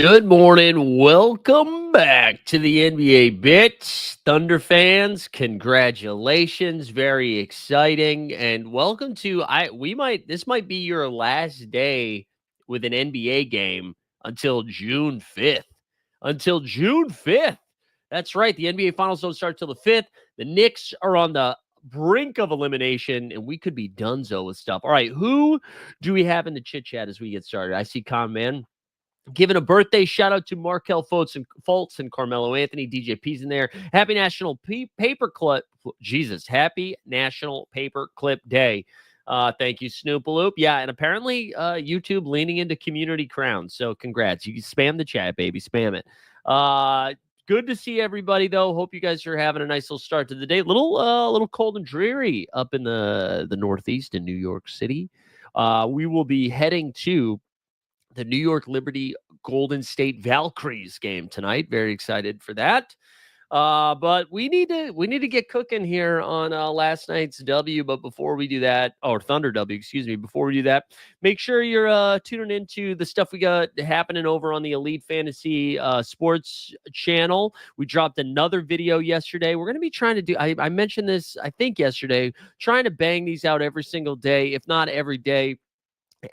Good morning. Welcome back to the NBA Bits. Thunder fans, congratulations. Very exciting. And welcome to this might be your last day with an NBA game until June 5th. Until June 5th. That's right. The NBA finals don't start till the 5th. The Knicks are on the brink of elimination, and we could be donezo with stuff. All right, who do we have in the chit chat as we get started? I see Con Man giving a birthday shout out to Markel Fultz and Carmelo Anthony. DJ P's in there. Happy National Paperclip. Jesus, happy National Paperclip Day. Thank you, Snoopaloop. Yeah, and apparently YouTube leaning into community crowns. So congrats. You can spam the chat, baby. Spam it. Good to see everybody, though. Hope you guys are having a nice little start to the day. Little cold and dreary up in the Northeast in New York City. We will be heading to the New York Liberty Golden State Valkyries game tonight. Very excited for that. But we need to get cooking here on last night's W. But before we do that, or Thunder W, excuse me, before we do that, make sure you're tuning into the stuff we got happening over on the Elite Fantasy Sports channel. We dropped another video yesterday. We're going to be trying to do, I mentioned this, I think yesterday, trying to bang these out every single day, if not every day.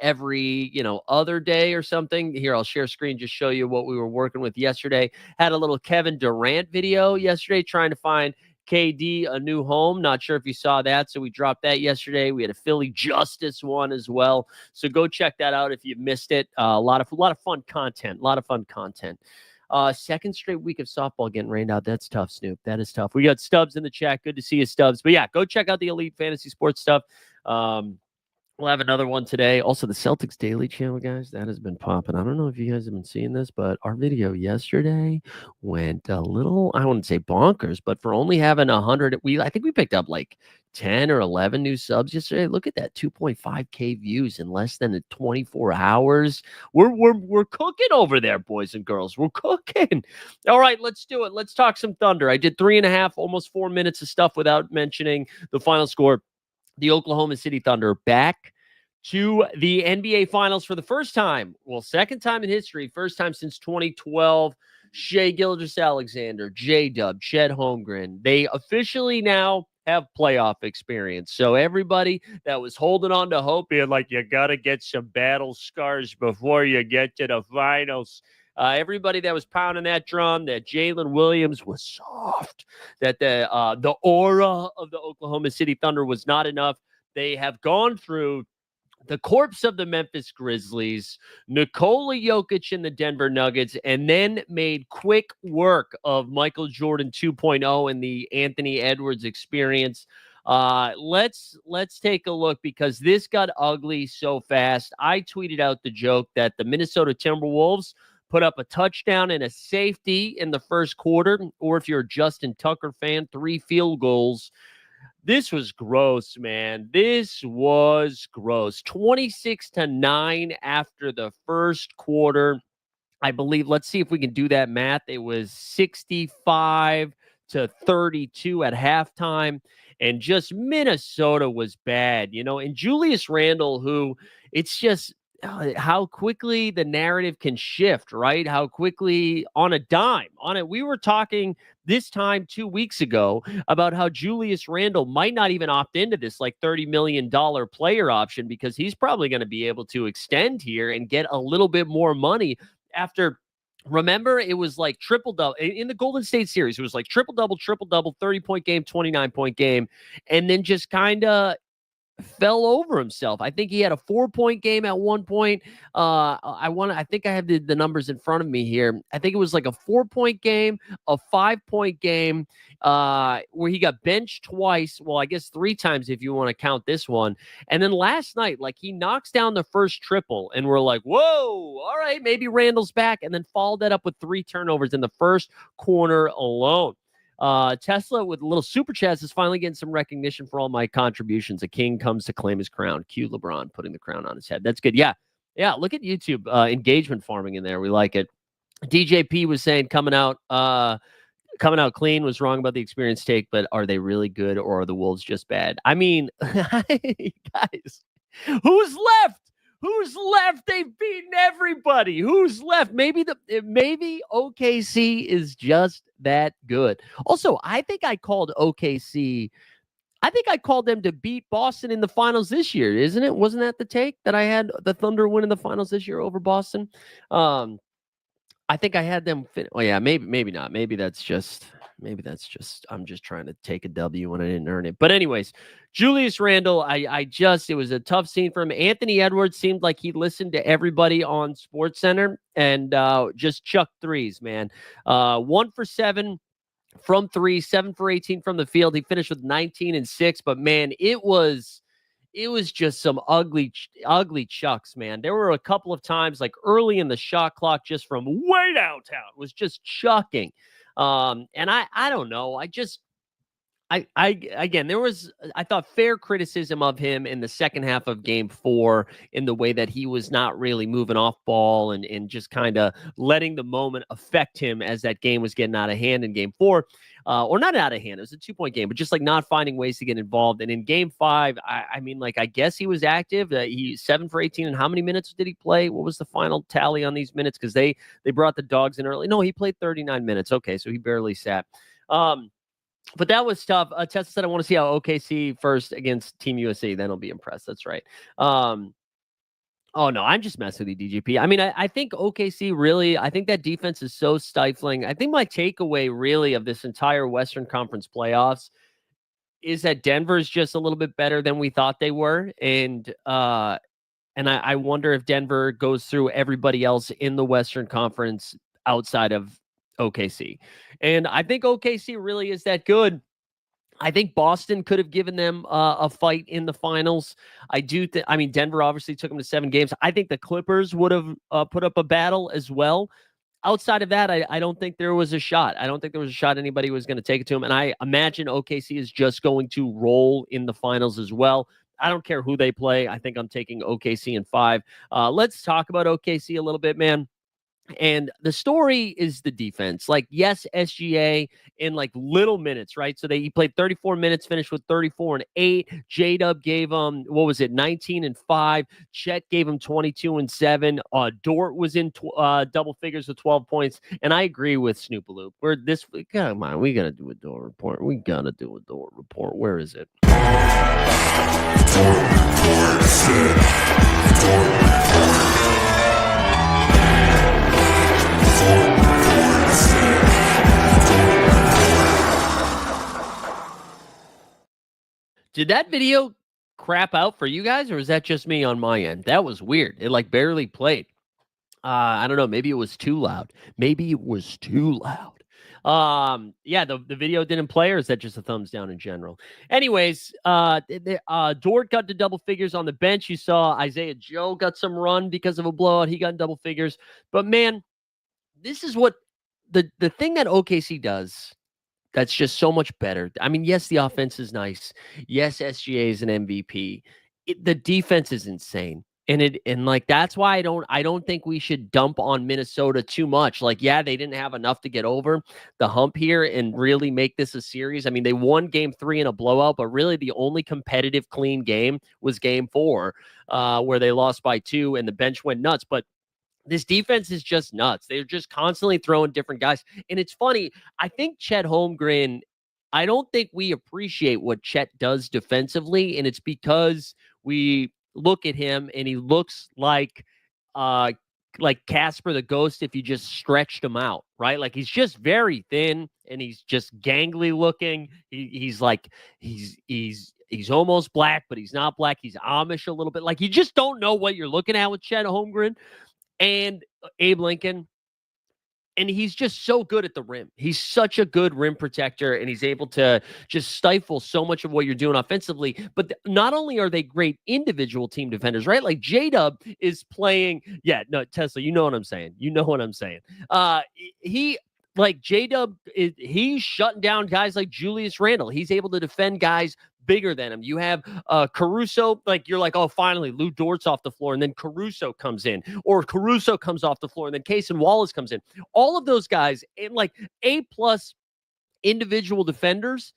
Every other day or something. Here, I'll share screen, just show you what we were working with yesterday. Had a little Kevin Durant video yesterday trying to find KD a new home. Not sure if you saw that, so we dropped that yesterday. We had a Philly Justice one as well, so go check that out if you missed it. A lot of fun content. Second straight week of softball getting rained out. That's tough, Snoop. That is tough. We got Stubbs in the chat. Good to see you, Stubbs. But yeah, go check out the Elite Fantasy Sports stuff. We'll have another one today. Also, the Celtics Daily channel, guys, that has been popping. I don't know if you guys have been seeing this, but our video yesterday went a little, I wouldn't say bonkers, but for only having 100, I think we picked up like 10 or 11 new subs yesterday. Look at that, 2.5K views in less than 24 hours. We're cooking over there, boys and girls. We're cooking. All right, let's do it. Let's talk some Thunder. I did 3.5, almost 4 minutes of stuff without mentioning the final score. The Oklahoma City Thunder back to the NBA Finals for the first time. Well, second time in history, first time since 2012. Shai Gilgeous-Alexander, J-Dub, Chet Holmgren. They officially now have playoff experience. So everybody that was holding on to hope, being like, you got to get some battle scars before you get to the finals. Everybody that was pounding that drum, that Jalen Williams was soft, that the aura of the Oklahoma City Thunder was not enough. They have gone through the corpse of the Memphis Grizzlies, Nikola Jokic and the Denver Nuggets, and then made quick work of Michael Jordan 2.0 and the Anthony Edwards experience. Let's take a look, because this got ugly so fast. I tweeted out the joke that the Minnesota Timberwolves put up a touchdown and a safety in the first quarter, or if you're a Justin Tucker fan, 3 field goals. This was gross, man. This was gross. 26-9 after the first quarter. I believe, let's see if we can do that math. It was 65-32 at halftime. And just Minnesota was bad, and Julius Randle, who it's just how quickly the narrative can shift, right? How quickly on a dime on it. We were talking this time 2 weeks ago about how Julius Randle might not even opt into this like $30 million player option, because he's probably going to be able to extend here and get a little bit more money after. Remember, it was like triple-double. In the Golden State series, it was like triple-double, 30-point game, 29-point game, and then just kind of fell over himself. I think he had a 4-point game at one point. I think I have the numbers in front of me here. I think it was like a 4-point game, a 5-point game, where he got benched twice. Well, I guess 3 times if you want to count this one. And then last night, like, he knocks down the first triple, and we're like, whoa, all right, maybe Randall's back. And then followed that up with 3 turnovers in the first quarter alone. Tesla with a little super chats is finally getting some recognition for all my contributions. A king comes to claim his crown. Cue LeBron putting the crown on his head. That's good. Yeah. Look at YouTube engagement farming in there. We like it. DJP was saying coming out clean, was wrong about the experience take, but are they really good, or are the Wolves just bad? I mean, guys, who's left? Who's left? They've beaten everybody. Who's left? Maybe OKC is just that good. Also, I think I called OKC. I think I called them to beat Boston in the finals this year, isn't it? Wasn't that the take that I had the Thunder win in the finals this year over Boston? I think I had them. Oh yeah, maybe not. Maybe that's just. I'm just trying to take a W when I didn't earn it. But anyways, Julius Randle. It was a tough scene for him. Anthony Edwards seemed like he listened to everybody on SportsCenter and just chucked threes. Man, 1 for 7 from 3, 7 for 18 from the field. He finished with 19 and 6. But man, it was just some ugly chucks, man. There were a couple of times like early in the shot clock just from way downtown was just chucking. And I don't know. I thought fair criticism of him in the second half of game 4 in the way that he was not really moving off ball and just kind of letting the moment affect him as that game was getting out of hand in game 4. Or not out of hand. It was a 2-point game, but just like not finding ways to get involved. And in game 5, I guess he was active. He 7 for 18. And how many minutes did he play? What was the final tally on these minutes? Because they brought the dogs in early. No, he played 39 minutes. Okay, so he barely sat. But that was tough. Tessa said, I want to see how OKC first against Team USA. Then I'll be impressed. That's right. Oh, no, I'm just messing with you, DGP. I mean, I think OKC really, I think that defense is so stifling. I think my takeaway really of this entire Western Conference playoffs is that Denver's just a little bit better than we thought they were. And I wonder if Denver goes through everybody else in the Western Conference outside of OKC. And I think OKC really is that good. I think Boston could have given them a fight in the finals. Denver obviously took them to 7 games. I think the Clippers would have put up a battle as well. Outside of that, I don't think there was a shot. I don't think there was a shot anybody was going to take it to them. And I imagine OKC is just going to roll in the finals as well. I don't care who they play. I think I'm taking OKC in 5. Let's talk about OKC a little bit, man. And the story is the defense. Like, yes, SGA in like little minutes, right? So he played 34 minutes, finished with 34 and 8. J-Dub gave him, 19 and 5. Chet gave him 22 and 7. Dort was in double figures with 12 points. And I agree with Snoopaloop. Come on, we got to do a Dort report. Where is it? Did that video crap out for you guys, or is that just me on my end? That was weird. It like barely played. I don't know. Maybe it was too loud. Yeah, the video didn't play, or is that just a thumbs down in general? Anyways, Dort got to double figures on the bench. You saw Isaiah Joe got some run because of a blowout. He got in double figures. But man, this is what the thing that OKC does that's just so much better. I mean, yes, the offense is nice. Yes, SGA is an MVP. The defense is insane. And like that's why I don't think we should dump on Minnesota too much. Like, yeah, they didn't have enough to get over the hump here and really make this a series. I mean, they won game 3 in a blowout, but really the only competitive clean game was game 4, where they lost by 2 and the bench went nuts. But this defense is just nuts. They're just constantly throwing different guys. And it's funny. I think Chet Holmgren, I don't think we appreciate what Chet does defensively. And it's because we look at him and he looks like Casper the Ghost if you just stretched him out, right? Like he's just very thin and he's just gangly looking. He's almost black, but he's not black. He's Amish a little bit. Like you just don't know what you're looking at with Chet Holmgren. And Abe Lincoln, and he's just so good at the rim. He's such a good rim protector, and he's able to just stifle so much of what you're doing offensively. But not only are they great individual team defenders, right? Like J-Dub is playing. Yeah, no, Tesla, you know what I'm saying. J-Dub, he's shutting down guys like Julius Randle. He's able to defend guys bigger than him. You have Caruso, like you're like, oh, finally, Lou Dort's off the floor, and then Caruso comes in, or Caruso comes off the floor, and then Case and Wallace comes in. All of those guys, and like A+ individual defenders,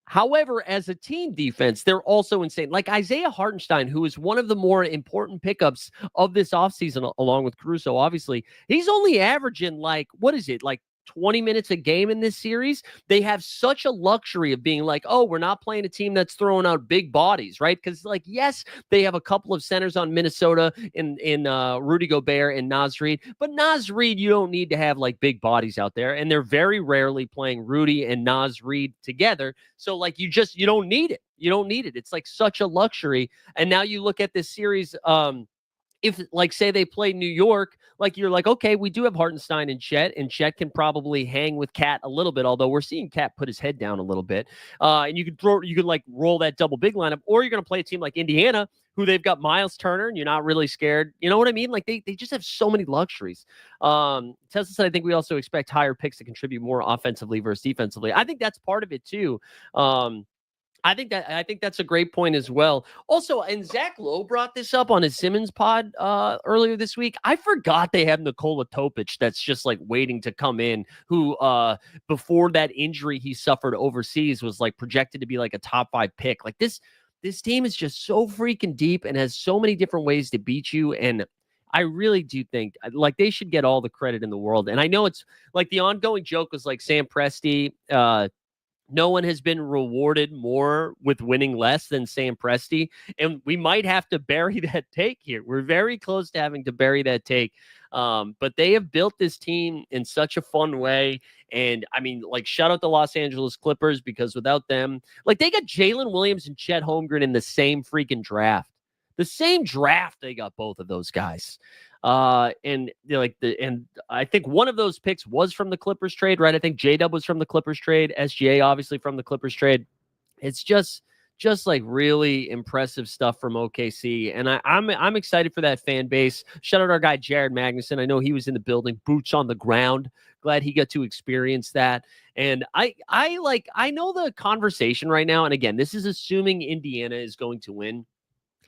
However, as a team defense, they're also insane. Like Isaiah Hartenstein, who is one of the more important pickups of this offseason, along with Caruso, obviously, he's only averaging like, what is it, like 20 minutes a game in this series. They have such a luxury of being like, oh, we're not playing a team that's throwing out big bodies, right? Because, like, yes, they have a couple of centers on Minnesota in Rudy Gobert and Naz Reid, but Naz Reid, you don't need to have like big bodies out there, and they're very rarely playing Rudy and Naz Reid together. So, like, you don't need it. You don't need it. It's like such a luxury. And now you look at this series. If, like, say they play New York, like, you're like, okay, we do have Hartenstein and Chet can probably hang with Cat a little bit, although we're seeing Cat put his head down a little bit. And you could like roll that double big lineup, or you're going to play a team like Indiana, who they've got Miles Turner, and you're not really scared. You know what I mean? Like, they just have so many luxuries. Tesla said, I think we also expect higher picks to contribute more offensively versus defensively. I think that's part of it too. I think that's a great point as well. Also, and Zach Lowe brought this up on his Simmons pod earlier this week. I forgot they have Nikola Topic that's just like waiting to come in, who before that injury he suffered overseas was like projected to be like a top 5 pick. Like this team is just so freaking deep and has so many different ways to beat you. And I really do think like they should get all the credit in the world. And I know it's like the ongoing joke was like Sam Presti, no one has been rewarded more with winning less than Sam Presti. And we might have to bury that take here. We're very close to having to bury that take. But they have built this team in such a fun way. And I mean, like, shout out the Los Angeles Clippers, because without them, like, they got Jalen Williams and Chet Holmgren in the same freaking draft. The same draft, they got both of those guys. And I think one of those picks was from the Clippers trade, right? I think J-Dub was from the Clippers trade, SGA obviously from the Clippers trade. It's just like really impressive stuff from OKC, and I'm excited for that fan base. Shout out our guy Jared Magnuson. I know he was in the building, boots on the ground. Glad he got to experience that. And I know the conversation right now, and again, this is assuming Indiana is going to win.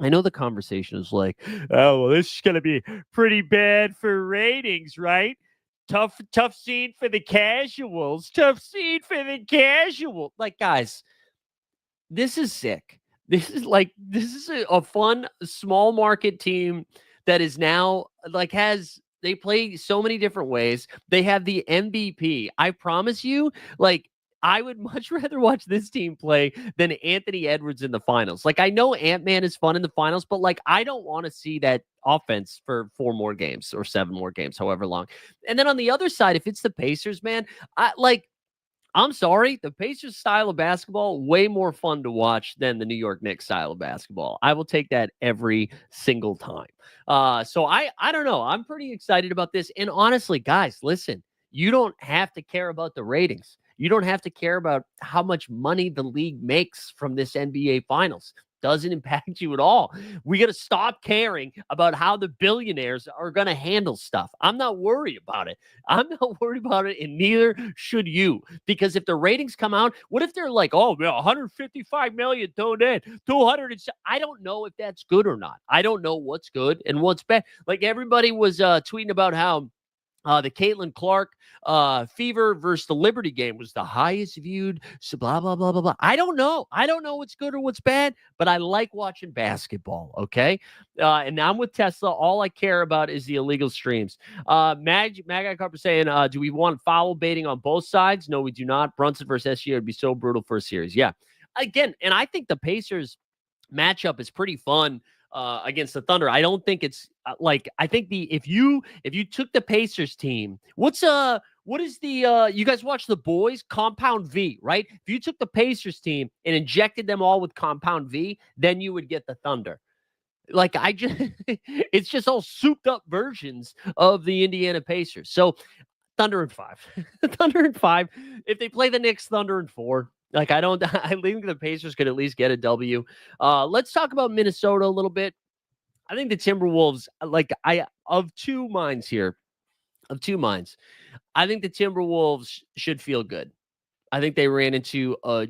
I know the conversation is like, oh, well, this is going to be pretty bad for ratings, right? Tough scene for the casuals. Tough scene for the casual. Like, guys, this is sick. This is a fun, small market team that is now like they play so many different ways. They have the MVP. I promise you, like, I would much rather watch this team play than Anthony Edwards in the finals. Like, I know Ant-Man is fun in the finals, but like, I don't want to see that offense for 4 more games or 7 more games, however long. And then on the other side, if it's the Pacers, man, I'm sorry, the Pacers style of basketball, way more fun to watch than the New York Knicks style of basketball. I will take that every single time. So I don't know. I'm pretty excited about this. And honestly, guys, listen, you don't have to care about the ratings. You don't have to care about how much money the league makes from this NBA Finals. Doesn't impact you at all. We got to stop caring about how the billionaires are going to handle stuff. I'm not worried about it. I'm not worried about it, and neither should you. Because if the ratings come out, what if they're like, oh, 155 million tuned in, 200? I don't know if that's good or not. I don't know what's good and what's bad. Like, everybody was tweeting about how the Caitlin Clark Fever versus the Liberty game was the highest viewed, so blah, blah, blah, blah, blah. I don't know. I don't know what's good or what's bad, but I like watching basketball, okay? And I'm with Tesla. All I care about is the illegal streams. Mag Carper saying, do we want foul baiting on both sides? No, we do not. Brunson versus SGA would be so brutal for a series. Yeah. Again, and I think the Pacers matchup is pretty fun against the Thunder. I don't think it's I think if you took the Pacers team, what is the you guys watch The Boys? Compound V, right? If you took the Pacers team and injected them all with Compound V, then you would get the Thunder. Like, it's just all souped up versions of the Indiana Pacers. So Thunder in 5. Thunder in 5. If they play the Knicks, Thunder in 4. Like, I think the Pacers could at least get a W. Let's talk about Minnesota a little bit. I think the Timberwolves, of two minds here. I think the Timberwolves should feel good. I think they ran into a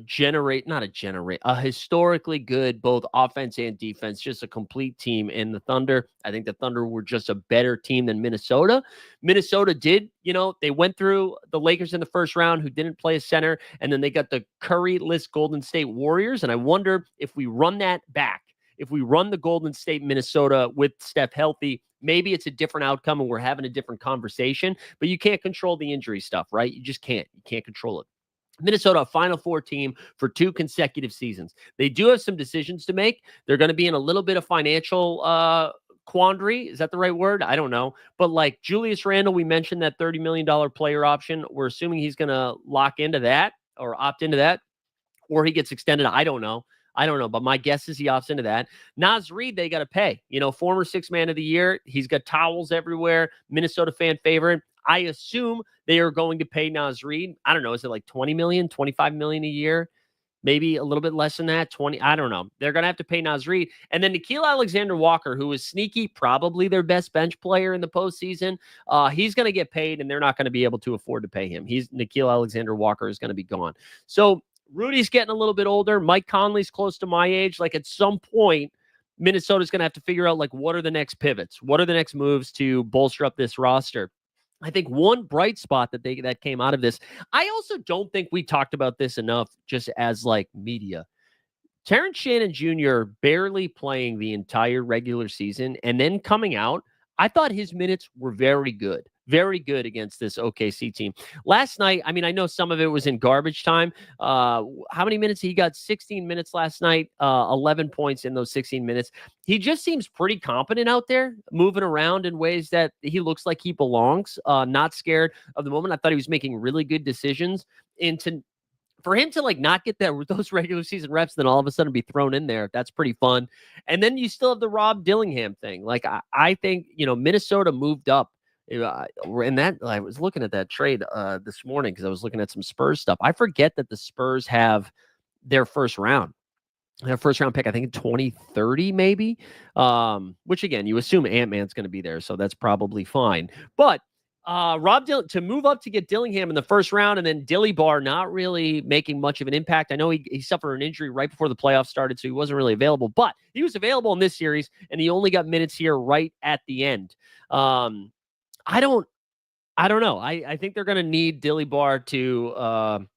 historically good both offense and defense, just a complete team. And the Thunder, I think the Thunder were just a better team than Minnesota. Minnesota did, they went through the Lakers in the first round who didn't play a center, and then they got the Curry-less Golden State Warriors. And I wonder if we run that back, if we run the Golden State Minnesota with Steph healthy, maybe it's a different outcome and we're having a different conversation. But you can't control the injury stuff, right? You just can't. You can't control it. Minnesota, a Final Four team for 2 consecutive seasons. They do have some decisions to make. They're going to be in a little bit of financial quandary. Is that the right word? I don't know. But like Julius Randle, we mentioned that $30 million player option. We're assuming he's going to lock into that or opt into that, or he gets extended. I don't know. But my guess is he opts into that. Naz Reid, they got to pay. Former 6th man of the year. He's got towels everywhere. Minnesota fan favorite. I assume they are going to pay Naz Reid. I don't know. Is it like $20 million, $25 million a year? Maybe a little bit less than that. 20. I don't know. They're going to have to pay Naz Reid. And then Nickeil Alexander-Walker, who is sneaky, probably their best bench player in the postseason. He's going to get paid, and they're not going to be able to afford to pay him. Nickeil Alexander-Walker is going to be gone. So Rudy's getting a little bit older. Mike Conley's close to my age. Like at some point, Minnesota's going to have to figure out like what are the next pivots? What are the next moves to bolster up this roster? I think one bright spot that came out of this, I also don't think we talked about this enough just as like media. Terrence Shannon Jr. barely playing the entire regular season and then coming out, I thought his minutes were very good against this OKC team. Last night, I mean, I know some of it was in garbage time. How many minutes? He got 16 minutes last night, 11 points in those 16 minutes. He just seems pretty competent out there, moving around in ways that he looks like he belongs, not scared of the moment. I thought he was making really good decisions. And for him to like not get those regular season reps, then all of a sudden be thrown in there, that's pretty fun. And then you still have the Rob Dillingham thing. Like I think, Minnesota moved up. And that I was looking at that trade this morning because I was looking at some Spurs stuff. I forget that the Spurs have their first round pick, I think in 2030, maybe. Which again, you assume Ant-Man's going to be there, so that's probably fine. But to move up to get Dillingham in the first round, and then Dilly Bar not really making much of an impact. I know he suffered an injury right before the playoffs started, so he wasn't really available, but he was available in this series, and he only got minutes here right at the end. I don't know. I think they're going to need Dilly Bar to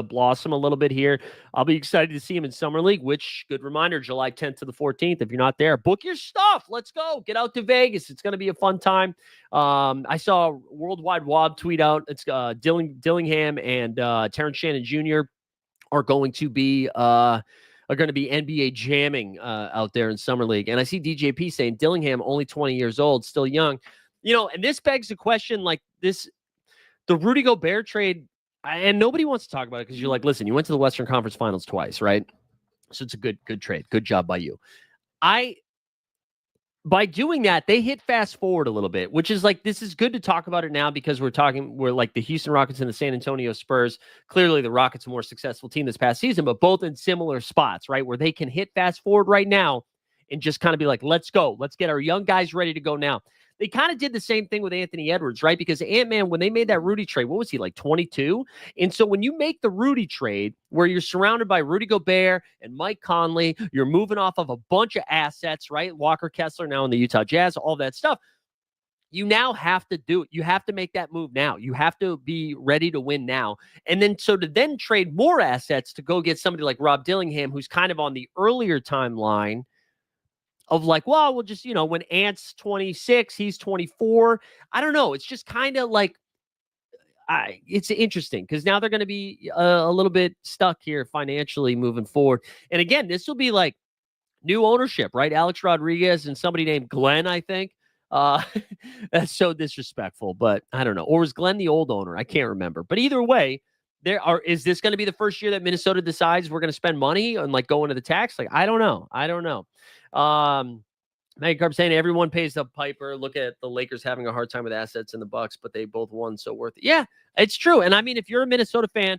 blossom a little bit here. I'll be excited to see him in Summer League, which, good reminder, July 10th to the 14th. If you're not there, book your stuff. Let's go. Get out to Vegas. It's going to be a fun time. I saw Worldwide Wob tweet out. It's Dillingham and Terrence Shannon Jr. are going to be NBA jamming out there in Summer League. And I see DJP saying Dillingham, only 20 years old, still young. And this begs the question, like the Rudy Gobert trade, and nobody wants to talk about it because you're like, listen, you went to the Western Conference Finals twice, right? So it's a good trade. Good job by you. By doing that, they hit fast forward a little bit, which is like, this is good to talk about it now because we're like the Houston Rockets and the San Antonio Spurs. Clearly the Rockets are a more successful team this past season, but both in similar spots, right? Where they can hit fast forward right now and just kind of be like, let's go. Let's get our young guys ready to go now. They kind of did the same thing with Anthony Edwards, right? Because Ant-Man, when they made that Rudy trade, what was he, like 22? And so when you make the Rudy trade, where you're surrounded by Rudy Gobert and Mike Conley, you're moving off of a bunch of assets, right? Walker Kessler now in the Utah Jazz, all that stuff. You now have to do it. You have to make that move now. You have to be ready to win now. And then so to then trade more assets to go get somebody like Rob Dillingham, who's kind of on the earlier timeline of like, well, we'll just, when Ant's 26, he's 24. I don't know. It's just kind of like, it's interesting because now they're going to be a little bit stuck here financially moving forward. And again, this will be like new ownership, right? Alex Rodriguez and somebody named Glenn, I think. That's so disrespectful, but I don't know. Or was Glenn the old owner? I can't remember. But either way, is this going to be the first year that Minnesota decides we're going to spend money on like going to the tax? Like, I don't know. Maggie Carp saying everyone pays the piper. Look at the Lakers having a hard time with assets in the Bucks, but they both won, so worth it. Yeah, it's true. And I mean, if you're a Minnesota fan,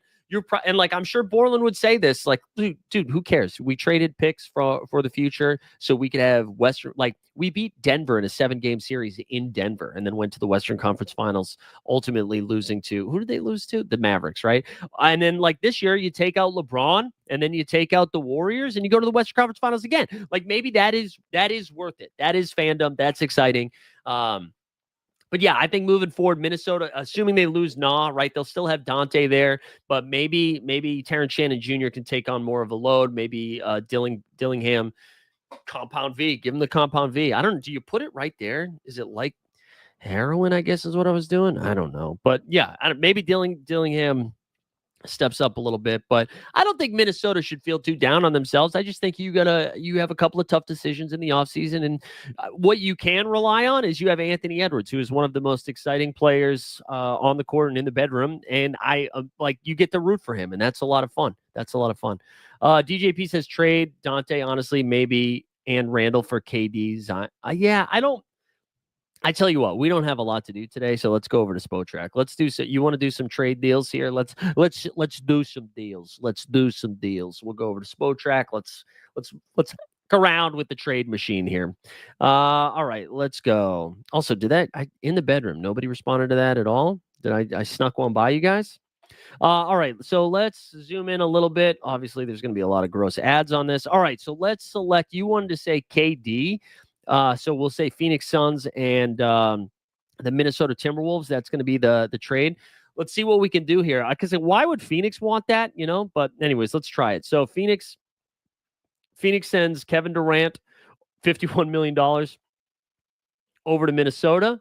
and like I'm sure Borland would say this, like, dude, who cares? We traded picks for the future so we could have Western. Like we beat Denver in a 7-game series in Denver, and then went to the Western Conference Finals, ultimately losing to who did they lose to? The Mavericks, right? And then like this year, you take out LeBron, and then you take out the Warriors, and you go to the Western Conference Finals again. Like maybe that is worth it. That is fandom. That's exciting. But yeah, I think moving forward, Minnesota, assuming they lose right, they'll still have Dante there, but maybe Terrence Shannon Jr. can take on more of a load. Maybe Dillingham, compound V, give him the compound V. I don't know. Do you put it right there? Is it like heroin? I guess is what I was doing. I don't know, but yeah, maybe Dillingham steps up a little bit, but I don't think Minnesota should feel too down on themselves. I just think you have a couple of tough decisions in the offseason, and what you can rely on is you have Anthony Edwards, who is one of the most exciting players on the court and in the bedroom, and I like you get to root for him, and that's a lot of fun. DJP says trade Dante, honestly, maybe, and Randall for KD's. I tell you what, we don't have a lot to do today, so let's go over to Spotrac. Let's do so. You want to do some trade deals here? Let's do some deals. Let's do some deals. We'll go over to Spotrac. Let's go around with the trade machine here. All right, let's go. Also, in the bedroom? Nobody responded to that at all. Did I snuck one by you guys? All right, so let's zoom in a little bit. Obviously, there's going to be a lot of gross ads on this. All right, so let's select. You wanted to say KD. So we'll say Phoenix Suns and the Minnesota Timberwolves. That's going to be the trade. Let's see what we can do here. Because why would Phoenix want that? But anyways, let's try it. So Phoenix sends Kevin Durant $51 million over to Minnesota.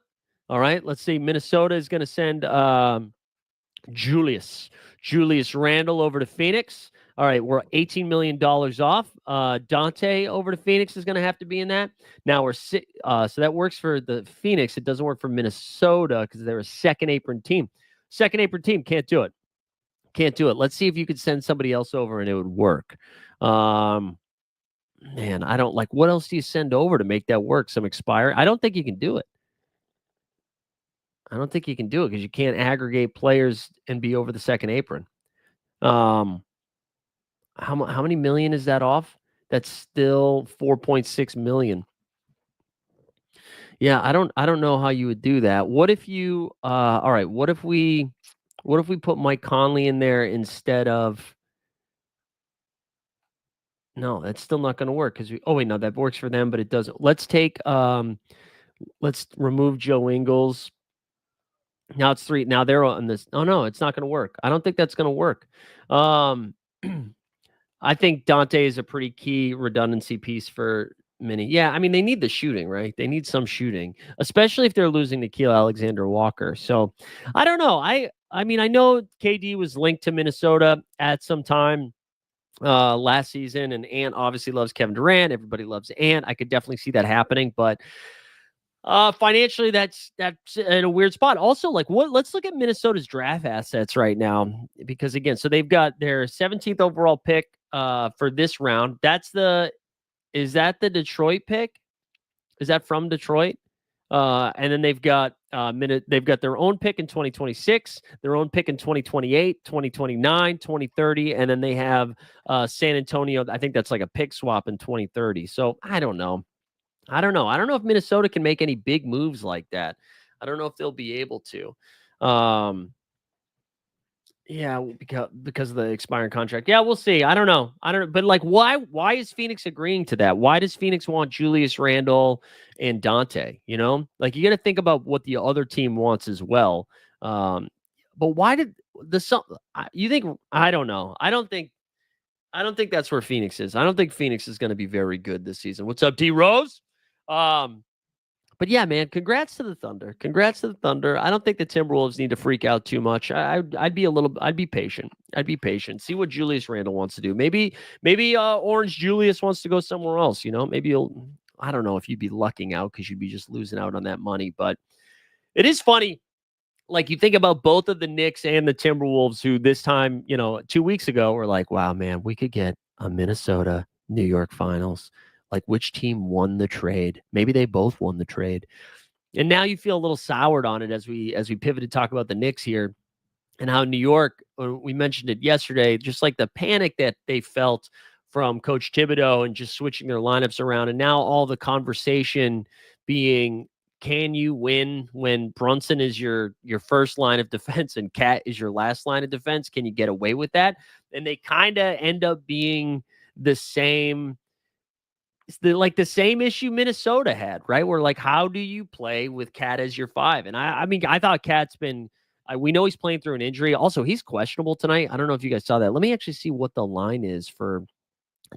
All right, let's see. Minnesota is going to send Julius Randle over to Phoenix. All right, we're $18 million off. Dante over to Phoenix is going to have to be in that. Now we're so that works for the Phoenix. It doesn't work for Minnesota because they're a second apron team. Can't do it. Let's see if you could send somebody else over and it would work. Man, I don't like. What else do you send over to make that work? Some expire? I don't think you can do it. Because you can't aggregate players and be over the second apron. How many million is that off? That's still 4.6 million. Yeah, I don't know how you would do that. What if you all right, what if we put Mike Conley in there instead of No, that's still not going to work because no, that works for them, but it doesn't. Let's remove Joe Ingles. Now it's 3. Now they're on this. Oh no, it's not going to work. I don't think that's going to work. I think Dante is a pretty key redundancy piece for Mini. Yeah, I mean, they need the shooting, right? They need some shooting, especially if they're losing Nickeil Alexander-Walker. So I don't know. I mean, I know KD was linked to Minnesota at some time last season, and Ant obviously loves Kevin Durant. Everybody loves Ant. I could definitely see that happening, but financially, that's in a weird spot. Also, let's look at Minnesota's draft assets right now, because again, so they've got their 17th overall pick for this round. Is that the Detroit pick? Is that from Detroit? And then they've got their own pick in 2026, their own pick in 2028, 2029, 2030, and then they have San Antonio. I think that's like a pick swap in 2030. So I don't know. I don't know if Minnesota can make any big moves like that. I don't know if they'll be able to. Yeah, because of the expiring contract. Yeah, we'll see. I don't know. But why is Phoenix agreeing to that? Why does Phoenix want Julius Randle and Dante? You got to think about what the other team wants as well. But why did you think? I don't know. I don't think that's where Phoenix is. I don't think Phoenix is going to be very good this season. What's up, D Rose? But yeah, man, congrats to the Thunder. I don't think the Timberwolves need to freak out too much. I'd be patient. See what Julius Randle wants to do. Maybe Orange Julius wants to go somewhere else. Maybe I don't know if you'd be lucking out because you'd be just losing out on that money. But it is funny. Like you think about both of the Knicks and the Timberwolves, who this time, 2 weeks ago were like, wow, man, we could get a Minnesota New York finals. Like, which team won the trade? Maybe they both won the trade. And now you feel a little soured on it as we pivot to talk about the Knicks here and how New York we mentioned it yesterday, just like the panic that they felt from Coach Thibodeau and just switching their lineups around. And now all the conversation being, can you win when Brunson is your first line of defense and Cat is your last line of defense? Can you get away with that? And they kind of end up being the same. It's the same issue Minnesota had, right? Where like, how do you play with Cat as your 5? And I mean, I thought Cat's been. We know he's playing through an injury. Also, he's questionable tonight. I don't know if you guys saw that. Let me actually see what the line is for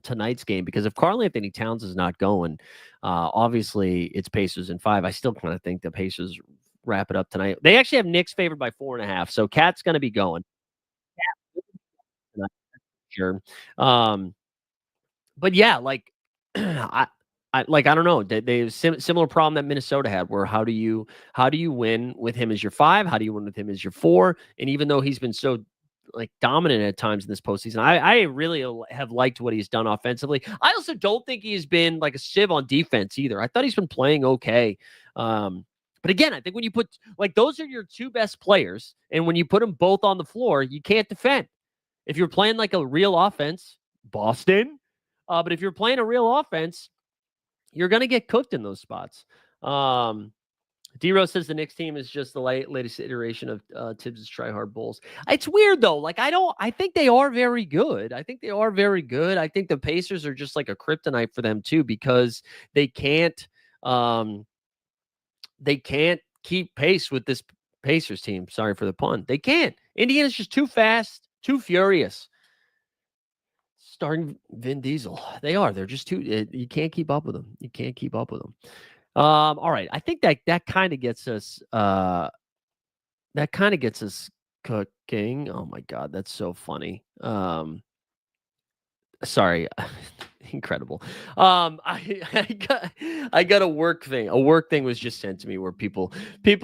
tonight's game, because if Karl-Anthony Towns is not going, obviously it's Pacers in 5. I still kind of think the Pacers wrap it up tonight. They actually have Knicks favored by 4.5, so Cat's going to be going. Sure. But yeah, like I don't know. They have similar problem that Minnesota had, where how do you win with him as your 5? How do you win with him as your 4? And even though he's been so like dominant at times in this postseason, I really have liked what he's done offensively. I also don't think he has been like a sieve on defense either. I thought he's been playing okay. But again, I think when you put like those are your 2 best players, and when you put them both on the floor, you can't defend. If you're playing like a real offense, Boston. But if you're playing a real offense, you're going to get cooked in those spots. D-Rose says the Knicks team is just the latest iteration of Tibbs' try-hard Bulls. It's weird, though. Like, I think they are very good. I think the Pacers are just like a kryptonite for them, too, because they can't keep pace with this Pacers team. Sorry for the pun. They can't. Indiana's just too fast, too furious. Starting Vin Diesel. They are. They're just too. You can't keep up with them. All right. I think that kind of gets us. That kind of gets us cooking. Oh my God, that's so funny. Sorry. Incredible. I got a work thing. A work thing was just sent to me where people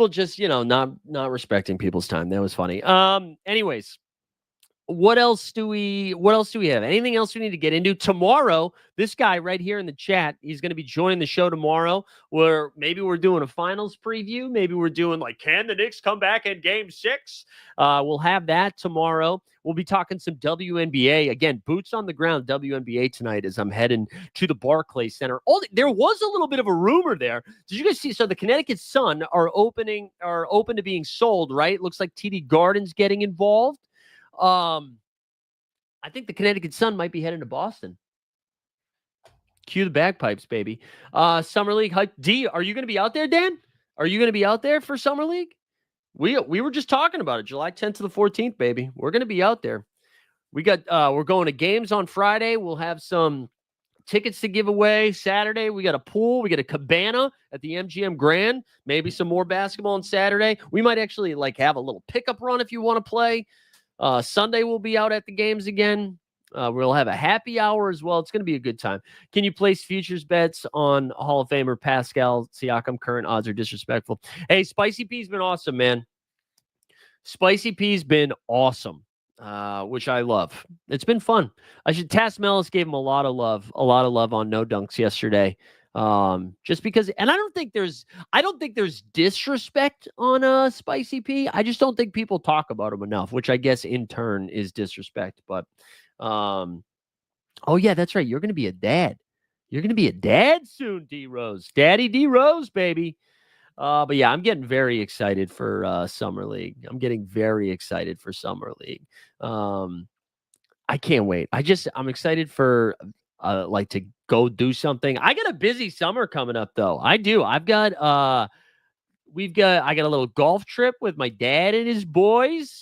just not respecting people's time. That was funny. Anyways. What else do we have? Anything else we need to get into? Tomorrow, this guy right here in the chat, he's going to be joining the show tomorrow, where maybe we're doing a finals preview. Maybe we're doing like, can the Knicks come back in game 6? We'll have that tomorrow. We'll be talking some WNBA. Again, boots on the ground WNBA tonight as I'm heading to the Barclays Center. There was a little bit of a rumor there. Did you guys see? So the Connecticut Sun are open to being sold, right? Looks like TD Garden's getting involved. I think the Connecticut Sun might be heading to Boston. Cue the bagpipes, baby. Summer League hype. D, are you going to be out there, Dan? Are you going to be out there for Summer League? We were just talking about it. July 10th to the 14th, baby. We're going to be out there. We're going to games on Friday. We'll have some tickets to give away Saturday. We got a pool. We got a cabana at the MGM Grand. Maybe some more basketball on Saturday. We might actually have a little pickup run if you want to play. Sunday we'll be out at the games again. We'll have a happy hour as well. It's going to be a good time. Can you place futures bets on Hall of Famer Pascal Siakam? Current odds are disrespectful. Hey, Spicy P's been awesome, man. Spicy P's been awesome, which I love. It's been fun. Tass Mellis gave him a lot of love on No Dunks yesterday. Just because, and I don't think there's disrespect on Spicy P. I just don't think people talk about him enough, which I guess in turn is disrespect. But oh yeah, that's right. You're gonna be a dad. You're gonna be a dad soon, D Rose. Daddy D Rose, baby. But yeah, I'm getting very excited for Summer League. I can't wait. I'm excited for to go do something. I got a busy summer coming up though. I do. I got a little golf trip with my dad and his boys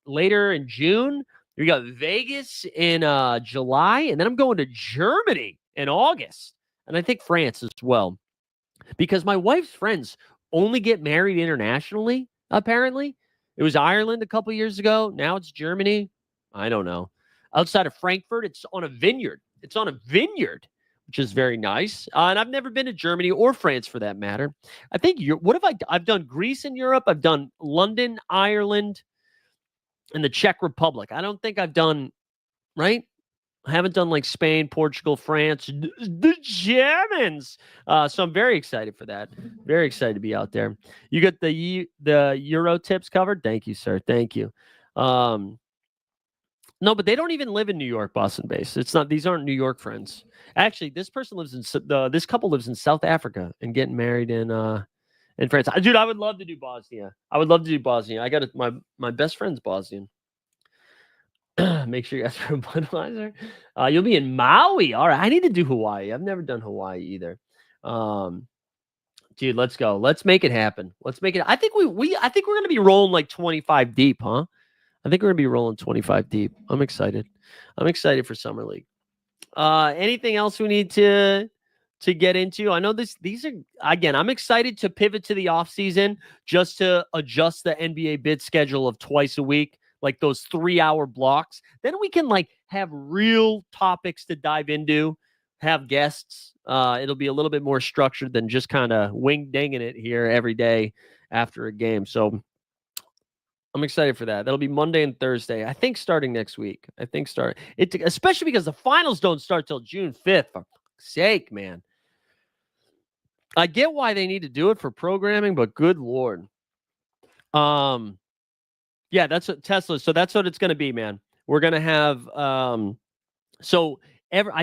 later in June. We got Vegas in July, and then I'm going to Germany in August, and I think France as well, because my wife's friends only get married internationally. Apparently, it was Ireland a couple years ago. Now it's Germany. I don't know. Outside of Frankfurt, it's on a vineyard. Which is very nice. And I've never been to Germany or France for that matter. I think I've done Greece in Europe. I've done London, Ireland, and the Czech Republic. I don't think I've done, right? I haven't done like Spain, Portugal, France, the Germans. So I'm very excited for that. Very excited to be out there. You got the Euro tips covered? Thank you, sir. Thank you. No, but they don't even live in New York, Boston based. It's not, these aren't New York friends. Actually, this person lives in this couple lives in South Africa and getting married in France. Dude, I would love to do Bosnia. I would love to do Bosnia. I got my best friend's Bosnian. Make sure you guys are a Budweiser. You'll be in Maui. All right. I need to do Hawaii. I've never done Hawaii either. Dude, let's go. Let's make it happen. Let's make it. I think I think we're gonna be rolling like 25 deep, huh? I think we're gonna be rolling 25 deep. I'm excited. I'm excited for Summer League. Anything else we need to get into? I know these are, again, I'm excited to pivot to the offseason just to adjust the NBA bid schedule of twice a week, like those 3-hour blocks. Then we can like have real topics to dive into, have guests. It'll be a little bit more structured than just kind of wing-dinging it here every day after a game. So I'm excited for that. That'll be Monday and Thursday. I think starting next week. Especially because the finals don't start till June 5th. For fuck's sake, man. I get why they need to do it for programming, but good Lord. Yeah, that's what Tesla. So that's what it's going to be, man. We're going to have, I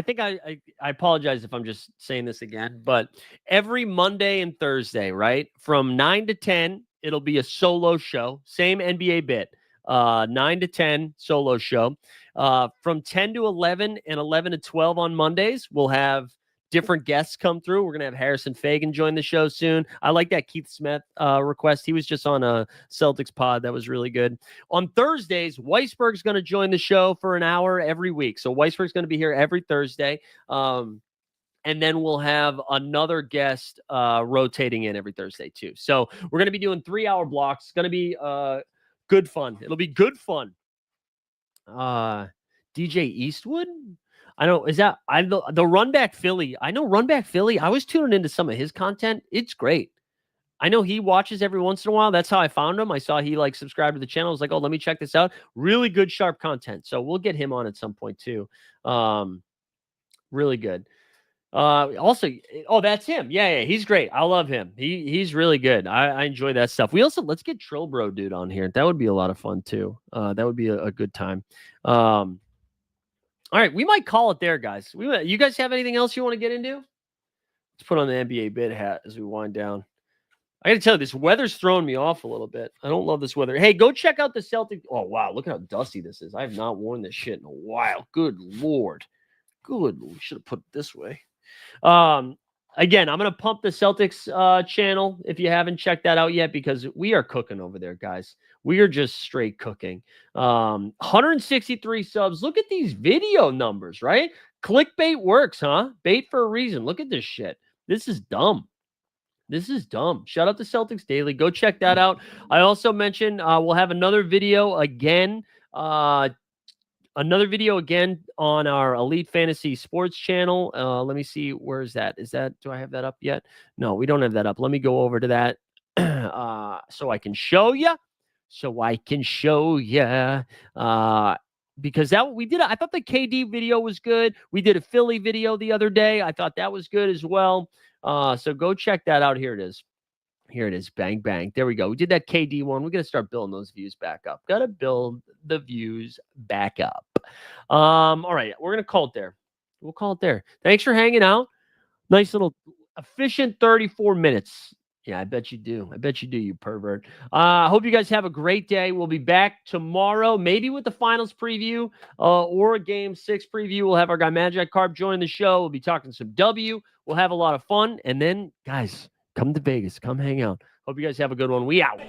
think I apologize if I'm just saying this again, but every Monday and Thursday, right? From 9 to 10, it'll be a solo show. Same NBA bit. 9 to 10 solo show. From 10 to 11 and 11 to 12 on Mondays, we'll have different guests come through. We're going to have Harrison Fagan join the show soon. I like that Keith Smith request. He was just on a Celtics pod. That was really good. On Thursdays, Weisberg's going to join the show for an hour every week. So Weisberg's going to be here every Thursday. And then we'll have another guest rotating in every Thursday too. So we're going to be doing 3-hour blocks. It's going to be good fun. It'll be good fun. DJ Eastwood? I know, the Run Back Philly. I know Run Back Philly. I was tuning into some of his content. It's great. I know he watches every once in a while. That's how I found him. I saw he like subscribed to the channel. I was like, oh, let me check this out. Really good, sharp content. So we'll get him on at some point too. Really good. Also, that's him. Yeah, he's great. I love him. He's really good. I enjoy that stuff. Let's get Trill Bro dude on here. That would be a lot of fun too. That would be a good time. All right, we might call it there, guys. You guys have anything else you want to get into? Let's put on the NBA bid hat as we wind down. I got to tell you, this weather's throwing me off a little bit. I don't love this weather. Hey, go check out the Celtic. Oh, wow. Look at how dusty this is. I have not worn this shit in a while. Good Lord. Good. We should have put it this way. Again, I'm going to pump the Celtics channel if you haven't checked that out yet, because we are cooking over there, guys. We are just straight cooking. 163 subs. Look at these video numbers, right? Clickbait works, huh? Bait for a reason. Look at this shit. This is dumb. This is dumb. Shout out to Celtics Daily. Go check that out. I also mentioned we'll have another video again. Another video again on our Elite Fantasy Sports channel. Let me see. Where is that? Do I have that up yet? No, we don't have that up. Let me go over to that so I can show you. Because I thought the KD video was good. We did a Philly video the other day. I thought that was good as well. So go check that out. Here it is. Bang, bang. There we go. We did that KD one. We're going to start building those views back up. Got to build the views back up. All right. We're going to call it there. We'll call it there. Thanks for hanging out. Nice little efficient 34 minutes. Yeah, I bet you do. You pervert. I hope you guys have a great day. We'll be back tomorrow, maybe with the finals preview or a game 6 preview. We'll have our guy Magic Carp join the show. We'll be talking some W. We'll have a lot of fun. And then, guys, come to Vegas. Come hang out. Hope you guys have a good one. We out.